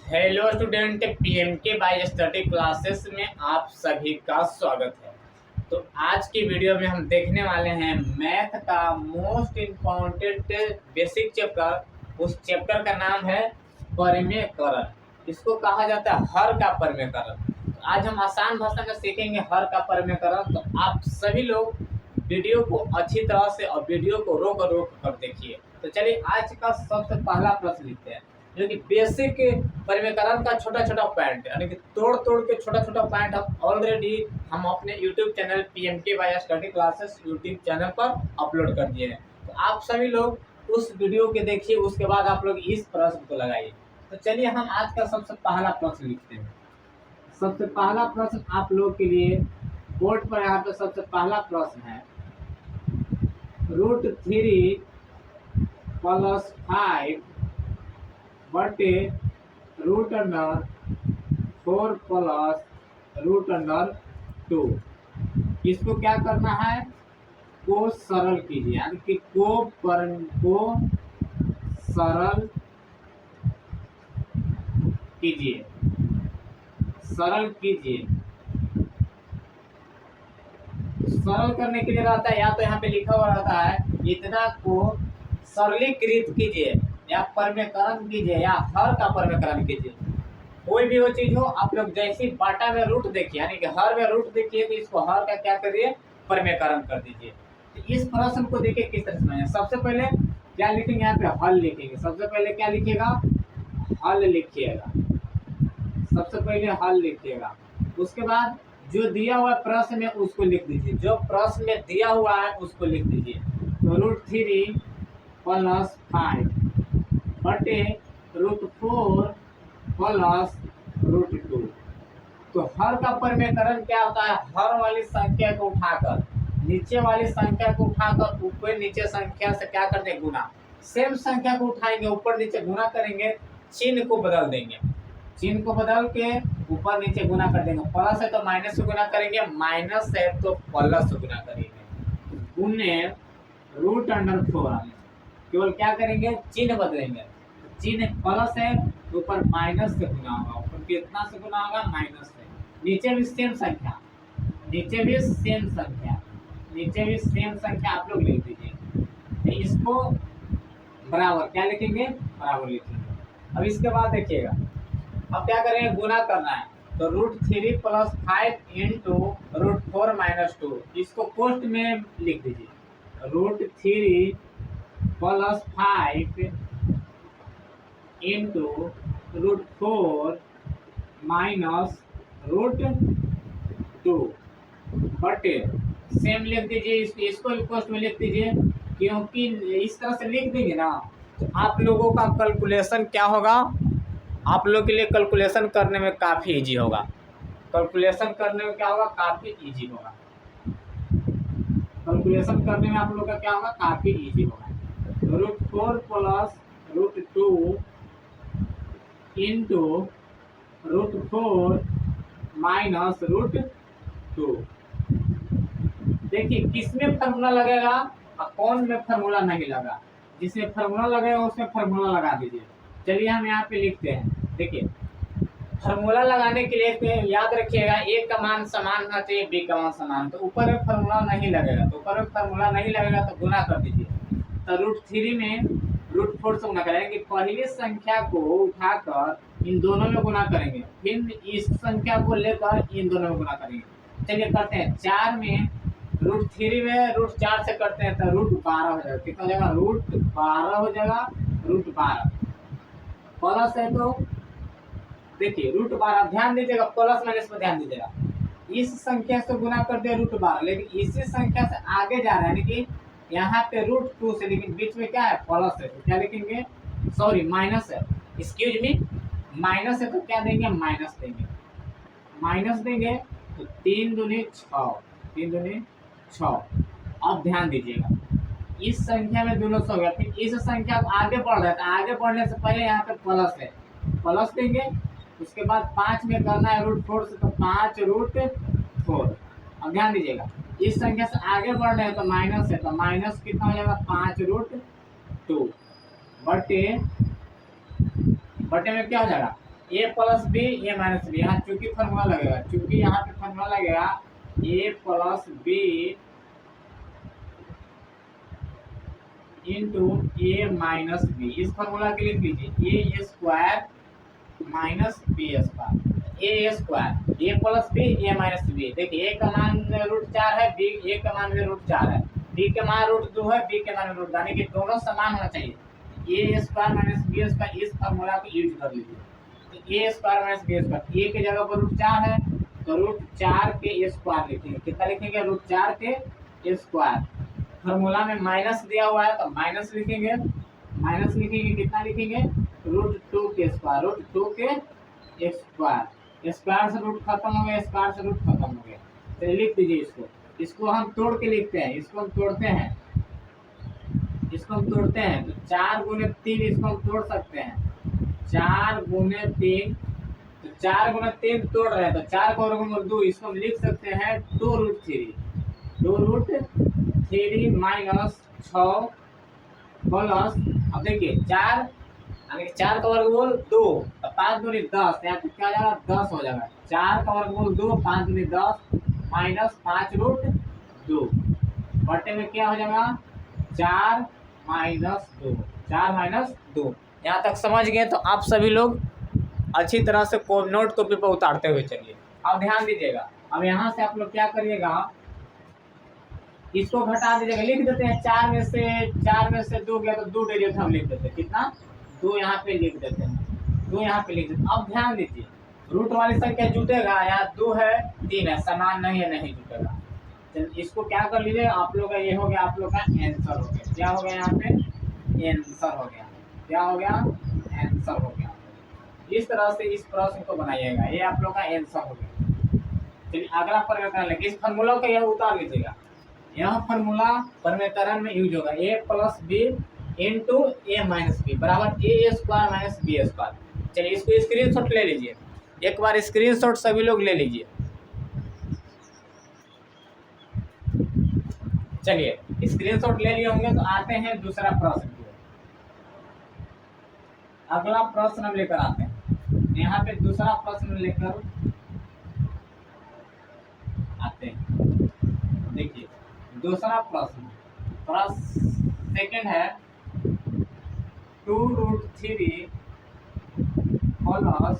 Hello student, PMK bye study classes में आप सभी का स्वागत है। तो आज की वीडियो में हम देखने वाले हैं मैथ का मोस्ट इम्पॉर्टेंट बेसिक चैप्टर। उस चैप्टर का नाम है परिमेयकरण। इसको कहा जाता है हर का परिमेयकरण। तो आज हम आसान भाषा में सीखेंगे हर का परिमेयकरण। तो आप सभी लोग वीडियो को अच्छी तरह से और वीडियो को रोक रोक कर देखिए। तो चलिए आज का सबसे पहला प्रश्न लिखते हैं, जो कि बेसिक परिमेयकरण का छोटा छोटा पॉइंट यानी कि तोड़ तोड़ के छोटा छोटा पॉइंट हम अपने YouTube channel PMK bye study classes YouTube channel पर अपलोड कर दिए हैं। तो आप सभी लोग उस वीडियो के देखिए, उसके बाद आप लोग इस प्रश्न को लगाइए। तो चलिए हम आज का सबसे पहला प्रश्न लिखते हैं। सबसे पहला प्रश्न आप लोग के लिए बोर्ड पर यहाँ पे सबसे पहला प्रश्न है, √3 + 5 बटे √4 + √2। इसको क्या करना है, को सरल कीजिए, यानी कि को सरल कीजिए, सरल कीजिए। सरल करने के लिए रहता है, या तो यहाँ पे लिखा हुआ रहता है इतना को सरलीकृत कीजिए, या परिमेयकरण कीजिए, या हर का परिमेयकरण कीजिए। कोई भी वो चीज हो, आप लोग जैसी बाटा में रूट देखिए, यानी कि हर में रूट देखिए, तो इसको हर का क्या करिए, परिमेयकरण कर दीजिए। तो इस प्रश्न को देखिए किस तरह से। सबसे पहले क्या लिखेंगे, यहाँ पे हल लिखेंगे। सबसे पहले क्या लिखिएगा, हल लिखिएगा। सबसे पहले हल लिखिएगा, उसके बाद जो दिया हुआ प्रश्न में उसको लिख दीजिए, जो प्रश्न में दिया हुआ है उसको लिख दीजिए। तो √3 + 5 बटे √4 + √2। तो हर का परिमेयकरण क्या होता है, हर वाली संख्या को उठाकर नीचे वाली संख्या को उठाकर ऊपर नीचे संख्या से क्या करते हैं, गुना। सेम संख्या को उठाएंगे, ऊपर नीचे गुना करेंगे, चिन्ह को बदल देंगे, चिन्ह को बदल के ऊपर नीचे गुना कर देंगे। प्लस है तो माइनस से गुना करेंगे, माइनस है तो प्लस से गुना करेंगे। गुने √4 केवल क्या करेंगे, चिन्ह बदलेंगे। चिन्ह प्लस है तो ऊपर माइनस से गुना होगा, ऊपर कितना से गुना होगा, माइनस से। नीचे भी सेम संख्या, नीचे भी सेम संख्या, नीचे भी सेम संख्या आप लोग लिख दीजिए। इसको बराबर क्या लिखेंगे, बराबर लिखेंगे। अब इसके बाद देखिएगा, अब क्या करेंगे, गुना करना है। तो √3 + 5 × √4 - 2, इसको पोस्ट में लिख दीजिए। √3 + 5 × √4 - √2 बटे, सेम लिख दीजिए, इसको पोस्ट में लिख दीजिए। क्योंकि इस तरह से लिख देंगे ना, तो आप लोगों का कैलकुलेशन क्या होगा, आप लोग के लिए कैलकुलेशन करने में काफ़ी इजी होगा। कैलकुलेशन करने में क्या होगा, काफ़ी इजी होगा। कैलकुलेशन करने में आप लोग का क्या होगा, काफ़ी इजी होगा। √4 + √2 × √4 - √2। देखिए किसमें फार्मूला लगेगा और कौन में फार्मूला नहीं लगा। जिसमें फार्मूला लगेगा उसमें फार्मूला लगा दीजिए। चलिए हम यहाँ पे लिखते हैं। देखिए फार्मूला लगाने के लिए याद रखिएगा, ए का मान समान होना चाहिए, बी का मान समान। तो ऊपर में फार्मूला नहीं लगेगा, तो ऊपर में फार्मूला नहीं लगेगा तो गुना कर दीजिए। तो √3 में √4 से गुना करेंगे। पहली संख्या को उठाकर इन दोनों में गुना करेंगे, फिर इस संख्या को लेकर इन दोनों में गुना करेंगे। चलिए करते हैं। 4 में √3 में √4 से करते हैं तो √12 हो जाएगा। कितना हो जाएगा, √12 हो जाएगा। √12 प्लस है तो देखिए √12, ध्यान दीजिएगा, प्लस माइनस पर ध्यान दीजिएगा। इस संख्या से गुना कर दिया √12, लेकिन इसी संख्या से आगे जा रहा है, यानी कि यहाँ पे √2 से, लेकिन बीच में क्या है, प्लस है, तो क्या लिखेंगे, सॉरी माइनस है, एक्सक्यूज मी, माइनस है तो क्या देंगे, माइनस देंगे। माइनस देंगे तो 3 दूनी 6, 3 दूनी 6। अब ध्यान दीजिएगा, इस संख्या में दोनों 100 हो गया, फिर इस संख्या को आगे बढ़ रहा है, तो आगे बढ़ने से पहले यहाँ पे प्लस है, प्लस देंगे। उसके बाद 5 में करना है √4 से, तो 5√4। अब ध्यान दीजिएगा, इस संख्या से आगे बढ़ रहे हैं तो माइनस है, तो माइनस कितना हो जाएगा, 5√2 बटे में क्या हो जाएगा, ए प्लस बी ए माइनस बी, यहाँ चूंकि फॉर्मूला लगेगा, चूंकि यहाँ पे फॉर्मूला लगेगा ए प्लस बी इंटू ए माइनस बी, इस फॉर्मूला के लिख लीजिए ए स्क्वायर माइनस बी स्क्वायर, ए स्क्वायर ए प्लस बी ए माइनस बी। देखिए ए का मान √4 है, बी ए का मान भी √4 है, बी के मान √2 है, बी के मान √2, यानी कि दोनों समान होना चाहिए। ए स्क्वायर माइनस बी स्क्वायर, इस फॉर्मूला को यूज कर लीजिए। तो ए स्क्वायर माइनस बी स्क्वायर, ए के जगह पर √4 है तो √4 के स्क्वायर लिखेंगे। कितना लिखेंगे? √4 के स्क्वायर। फॉर्मूला में माइनस दिया हुआ है तो माइनस लिखेंगे, माइनस लिखेंगे, कितना लिखेंगे? √2 के स्क्वायर, √2 के स्क्वायर, स्क्वायर से रूट खत्म हो गया, स्क्वायर से रूट खत्म हो गया। तो लिख दीजिए इसको, इसको हम तोड़ के लिखते हैं, इसको हम तोड़ते हैं, इसको हम तोड़ते हैं। तो 4 गुने 3 इसको हम तोड़ सकते हैं, 4 गुने 3, तो 4 गुने 3 तोड़ रहे हैं तो 4 का वर्गमूल 2, इसको हम लिख सकते हैं 2√3, 2√3 माइनस 6 प्लस, अब देखिए 4 यानी 4 का वर्गमूल 2, तो 5 दूनी 10, यहाँ पे क्या हो जाएगा? 10 हो जाएगा। 4 का वर्गमूल 2, 5 दूनी 10 माइनस 5√2, बटे में क्या हो जाएगा? 4 माइनस 2, 4 माइनस 2। यहाँ तक समझ गए तो आप सभी लोग अच्छी तरह से नोट कॉपी पर उतारते हुए चलिए। अब ध्यान दीजिएगा, अब यहाँ से आप लोग क्या करिएगा, इसको घटा दीजिएगा, लिख देते हैं 4 में से 2 गया तो 2 डेरिवेटिव हम लिख देते हैं, कितना? 2 यहाँ पे लिख देते हैं, 2 यहाँ पे लिख देते हैं। अब ध्यान दीजिए, रूट वाली संख्या जुटेगा, यहाँ 2 है 3 है, समान नहीं है, नहीं जुटेगा। तो इसको क्या कर लीजिए आप लोग का, ये हो गया आप लोग का आंसर हो गया। क्या हो गया? यहाँ पे आंसर हो गया। क्या हो गया? आंसर हो गया। इस तरह से इस प्रश्न को बनाइएगा, ये आप लोग का आंसर हो गया। चलिए अगला परिवर्तन लेंगे, इस फॉर्मूला को यह उतार लीजिएगा, यह फॉर्मूला परिवर्तन में यूज होगा ए प्लस बी इंटू ए माइनस बी बराबर ए स्क्वायर माइनस बी स्क्वायर। चलिए इसको स्क्रीनशॉट ले लीजिए, एक बार स्क्रीनशॉट सभी लोग ले लीजिए। चलिए स्क्रीनशॉट ले लिए होंगे तो आते हैं दूसरा प्रश्न की। अगला प्रश्न हम लेकर आते हैं, यहाँ पे दूसरा प्रश्न लेकर आते हैं। देखिए दूसरा प्रश्न, सेकंड है 2√3 प्लस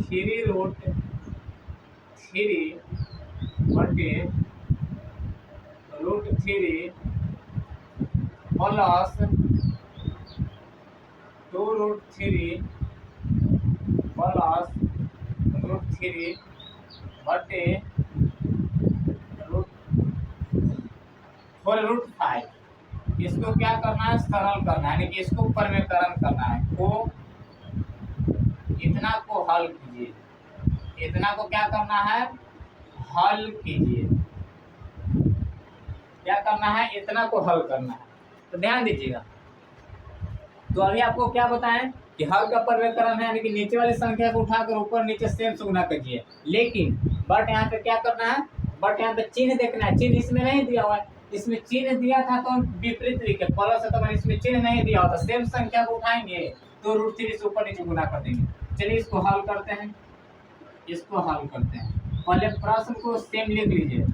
3√3 बटे √3 प्लस 2√3 प्लस √3 बटे √5। इसको क्या करना है? सरल करना है, यानी कि इसको परिमेयकरण करना है। को इतना को हल कीजिए, इतना को क्या करना है? हल कीजिए। क्या करना है? इतना को हल करना है। तो ध्यान दीजिएगा, तो अभी आपको क्या बताएं कि हल का परिमेयकरण है, यानी कि नीचे वाली संख्या को उठाकर ऊपर नीचे सेम से गुना कीजिए। लेकिन बट यहाँ पे क्या करना है? बट यहाँ पे चिन्ह देखना है, चिन्ह इसमें नहीं दिया हुआ है, इसमें चिन्ह दिया था तो विपरीत लिखे, प्लस है तो मैंने इसमें चिन्ह नहीं दिया होता। सेम संख्या को उठाएंगे तो √3 से ऊपर नीचे गुना कर देंगे। चलिए इसको हल करते हैं, इसको हल करते हैं। पहले प्रश्न को सेम लिख लीजिए,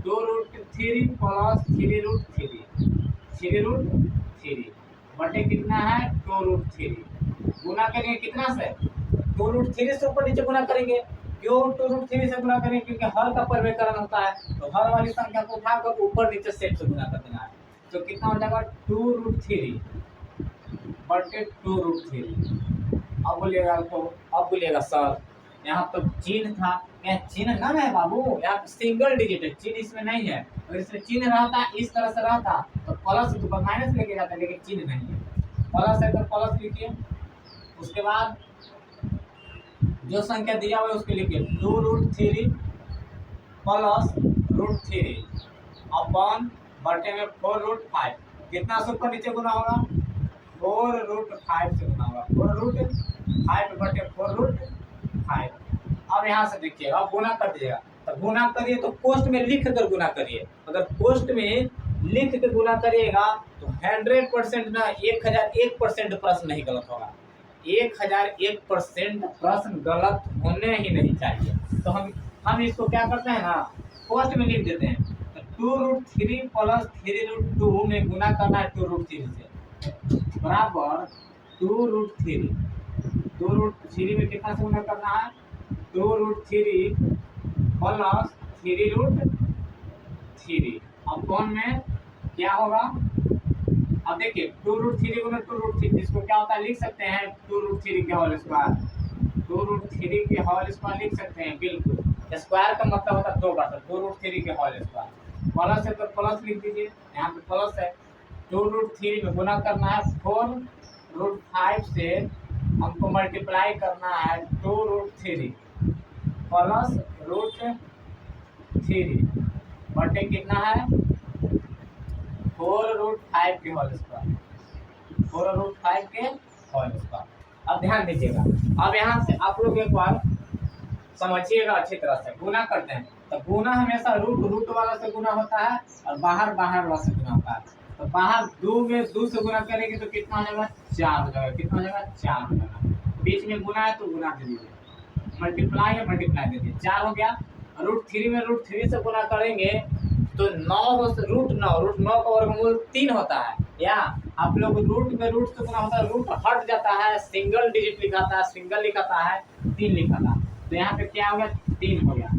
2√3 प्लस 3√3 बटे कितना है? 2√3 गुना करेंगे कितना से? 2√3 से ऊपर नीचे गुना करेंगे। क्यों 2√3 से गुना करेंगे? क्योंकि हर का परिमेयकरण होता है, तो हर वाली संख्या को उठाकर ऊपर नीचे सेम से गुना कर देना है। तो कितना हो जाएगा? 2√3 बटे 2√3। अब बोलिएगा सर यहाँ तो चिन्ह था, यहाँ चिन्ह ना है बाबू, यहाँ सिंगल डिजिट है, चिन्ह इसमें नहीं है। अगर इसमें चिन्ह रहता, इस तरह से रहता तो प्लस तो माइनस लेके जाता, लेकिन चिन्ह नहीं है। प्लस है तो प्लस लिखिए, उसके बाद जो संख्या दिया हुआ है उसके लिखिए 2√3 प्लस √3 अपन बटे में 4√5। कितना से ऊपर नीचे गुना होगा? 4√5 से गुना होगा, 4√5 बटे 4√5। अब यहाँ से देखिए, अब गुना कर दीजिएगा, तो गुना करिए तो पोस्ट में लिख कर गुना करिए। अगर पोस्ट में लिख के गुना करिएगा तो 100% ना 1001% प्रश्न नहीं गलत होगा। 1001% प्रश्न गलत होने ही नहीं चाहिए। तो हम इसको क्या करते हैं ना, फर्स्ट में लिख देते हैं 2√3 प्लस 3√2 में गुना करना है 2√3 से, बराबर 2√3 में कितना से गुना करना है 2√3 प्लस 3√3 अपॉन में क्या होगा। अब देखिए 2√3 गुना 2√3 इसको क्या होता है लिख सकते हैं 2√3 के होल स्क्वायर, 2√3 के होल स्क्वायर लिख सकते हैं। बिल्कुल, स्क्वायर का मतलब होता है 2 बार, 2√3 के होल स्क्वायर। प्लस है तो प्लस लिख दीजिए, यहाँ पे प्लस है। 2√3 में गुना करना है 4√5 से, हमको मल्टीप्लाई करना है 2√3 प्लस √3 बटे कितना है 4√5 के होल स्क्वायर, 4√5 के होल स्क्वायर। अब ध्यान दीजिएगा, अब यहाँ से आप लोग एक बार समझिएगा अच्छी तरह से। गुना करते हैं तो गुना हमेशा रूट वाला से गुना होता है और बाहर वाला से गुना होता है। तो बाहर 2 में 2 से गुना करेंगे तो कितना हो जाएगा 4 हो जाएगा। कितना हो जाएगा 4 हो जाएगा। बीच में गुना है तो गुना दे दीजिए, मल्टीप्लाई है मल्टीप्लाई दे दीजिए, 4 हो गया। √3 में √3 से गुना करेंगे तो 9 √9 का वर्गमूल 3 होता है। या आप लोग रूट में रूट से गुना होता है, रूट हट जाता है, सिंगल डिजिट लिखाता है, सिंगल लिखाता है, 3 लिखाता है। तो यहाँ पे क्या हो गया 3 हो गया,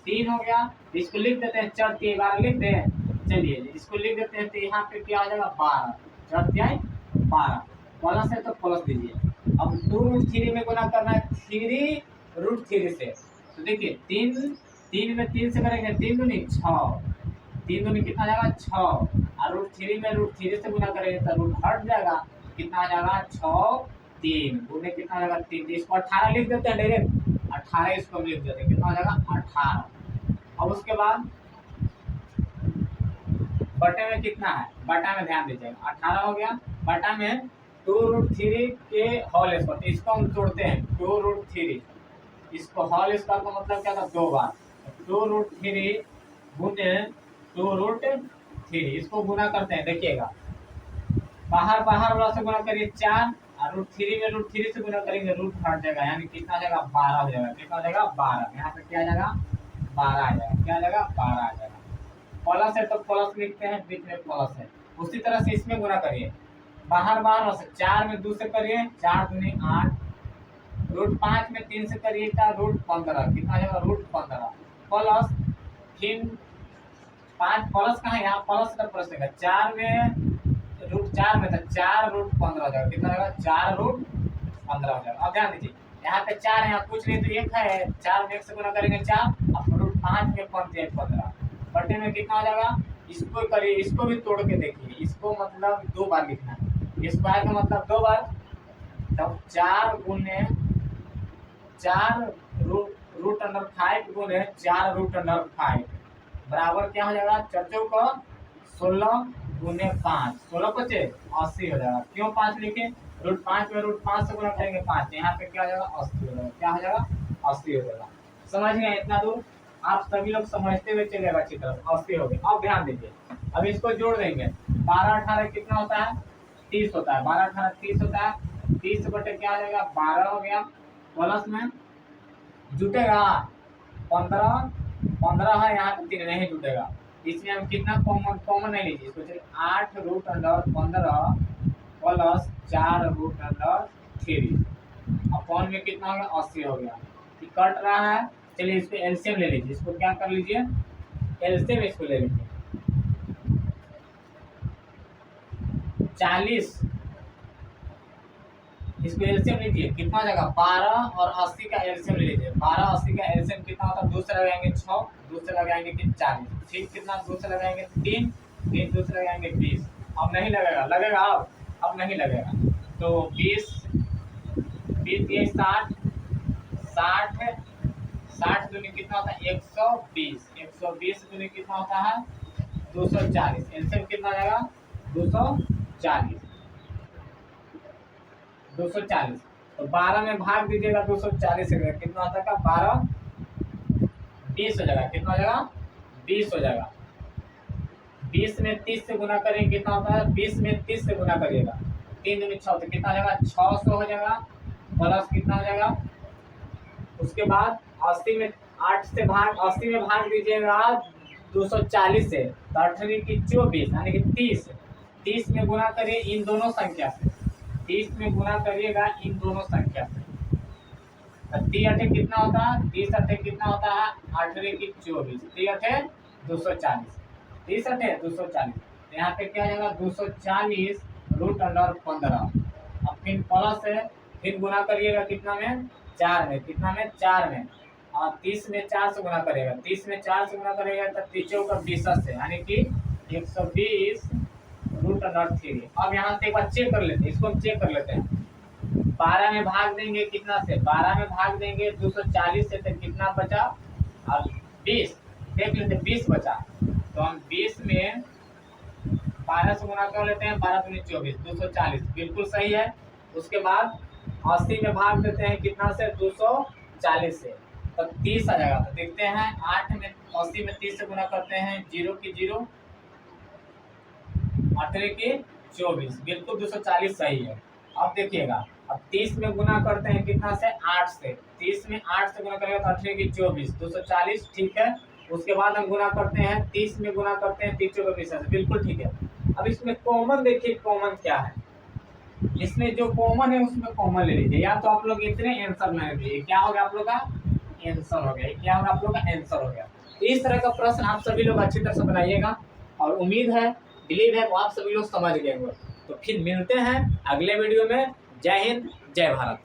3 हो गया। इसको लिख देते हैं, चढ़ के बार लिख दे, चलिए इसको लिख देते हैं। तो यहाँ पे क्या हो जाएगा 12, चढ़ जाए 12, प्लस है तो प्लस दीजिए। अब 2√3 में गुना करना है 3√3 से। तो देखिए 3 में 3 से करेंगे 3 दूनी 6, 3 दूनी कितना जाएगा 6, और √3 में √3 से गुना करेंगे तो रूट हट जाएगा, कितना आ जाएगा 6 3 गुने कितना आ जाएगा 3। इसको 18 लिख देते हैं डायरेक्ट, 18 इसको लिख देते हैं, कितना हो जाएगा 18। अब उसके बाद बटे में कितना है, बटा में ध्यान दीजिएगा 18 हो गया, बटा में 2√3 के होल स्क्वायर। इसको हम जोड़ते हैं 2√3, इसको होल स्क्वायर का मतलब क्या था 2 बार, 2√3 गुने 2√3, इसको गुना करते हैं। देखिएगा बाहर वाला से गुना करिए 4, और √3 में √3 से गुना करेंगे रूट हट जाएगा, यानी कितना आ जाएगा 12 हो जाएगा। कितना हो जाएगा 12, यहाँ पे क्या आ जाएगा 12 आ जाएगा, क्या आ जाएगा 12 आ जाएगा। प्लस है तो प्लस लिखते हैं, बीच में प्लस है। उसी तरह से इसमें गुना करिए, बाहर से 4 में 2 से करिए, 4 दूनी 8, √5 में 3 से करिए क्या √15, कितना आ जाएगा √15, प्लस फिर 5 प्लस कहाँ है, यहाँ प्लस का प्लस देगा, 4 में √4 में था 4√15 हो जाएगा, कितना होगा 4√15 हो जाएगा। अब ध्यान दीजिए यहाँ पे 4 है, यहाँ कुछ नहीं तो 1 है, 4 में 1 से गुना करेंगे 4, अब √5 में 15 बटे में कितना हो जाएगा। इसको करिए, इसको भी तोड़ के देखिए, इसको मतलब 2 बार लिखना है, स्क्वायर का मतलब 2 बार, तब 4 गुने 4 √5 गुने 4√5 बराबर क्या हो जाएगा 4 16 गुने 5, 16 बचे 80 हो जाएगा। क्यों 5 लिखे, √5 में √5 से गुना करेंगे 5, यहाँ पे क्या हो जाएगा 80 हो जाएगा, क्या हो जाएगा 80 हो जाएगा। समझ गए इतना दूर, आप सभी लोग समझते हुए चलेगा अच्छी तरह, 80 हो गए। अब ध्यान दीजिए, अब इसको जोड़ देंगे, 12 18 कितना होता है 30 होता है, 12 18 30 होता है, 30 बटे क्या हो जाएगा 12 हो गया, प्लस में जुटेगा 15 है, यहाँ पे 3 नहीं जुटेगा, इसमें हम कितना कॉमन नहीं लीजिए, इसको चलिए 8√15 प्लस 4√3 अपॉन में कितना हो गया 80 हो गया। कट रहा है, चलिए इसको एलसीएम ले लीजिए, इसको क्या कर लीजिए एलसीएम इसको ले लीजिए, 40 इसको एलसीएम लीजिए, कितना हो जाएगा 12 और 80 का एलसीएम ले लीजिए, 12 80 का एलसीएम कितना होता है, 2 से लगाएंगे 6, 2 से लगाएंगे 40, ठीक कितना 2 से लगाएंगे 3, 2 से लगाएंगे 20, अब नहीं लगेगा, लगेगा अब नहीं लगेगा, तो 20 ये 60 दूनी कितना होता है 120 दूनी कितना होता है 240, एलसीएम कितना जाएगा 240, तो 12 में भाग दीजिएगा 240 से, कितना होता है 12 20 हो जाएगा, कितना हो जाएगा 20 हो जाएगा। 20 में 30 से गुना करेंगे कितना होता है, 20 में 30 से गुना करिएगा, 3 दूनी 6, तो कितना हो जाएगा 600 हो जाएगा, प्लस कितना हो जाएगा, उसके बाद 80 में 80 में भाग दीजिएगा 240 से, तो 8 की 24 यानी कि 30। 30 में गुना करिए इन दोनों संख्या से, 30 में गुना करिएगा इन दोनों संख्या से, तो 3 कितना होता है, 30 कितना होता है, 8 की 24, 3 240, 30 240, यहाँ पे क्या आएगा 240 रूट अंडर 15। अब फिर प्लस है, फिर गुना करिएगा कितना में, 4 में, कितना में 4 में, और 30 में 4 से गुना करेगा, 30 में 4 से गुना करेगा तो 30 का 20 से, यानी कि 120 रूट अंडर 3। अब यहाँ से एक बार चेक कर लेते हैं, इसको हम चेक कर लेते हैं। 12 में भाग देंगे कितना से, 12 में भाग देंगे 240 से, तो कितना बचा, और 20 देख लेते, 20 बचा, तो हम 20 में 12 से गुना कर लेते हैं, 12 दूनी 24, 240 बिल्कुल सही है। उसके बाद 80 में भाग देते हैं कितना से, 240 से, तो 30 आ जाएगा। तो देखते हैं 8 में 80 में 30 से गुना करते हैं, 0 की 0, 8 की 24, बिल्कुल 240 सही है। अब देखिएगा, अब 30 में गुना करते हैं कितना से, 8 से, 30 में 8 से गुना करेंगे तो 8 की 24, 240 ठीक है। उसके बाद हम गुना करते हैं 30 में गुना करते हैं 30 का 20 से, बिल्कुल ठीक है। अब इसमें कॉमन देखिए, कॉमन क्या है, इसमें जो कॉमन है उसमें कॉमन ले लीजिए, या तो आप लोग इतने आंसर में लीजिए, क्या हो गया आप लोग का आंसर हो गया, क्या होगा आप लोग का आंसर हो गया। तो इस तरह का प्रश्न आप सभी लोग अच्छी तरह से बनाइएगा, और उम्मीद है, बिलीव है वो आप सभी लोग समझ गए होंगे। तो फिर मिलते हैं अगले वीडियो में। जय हिंद, जय भारत।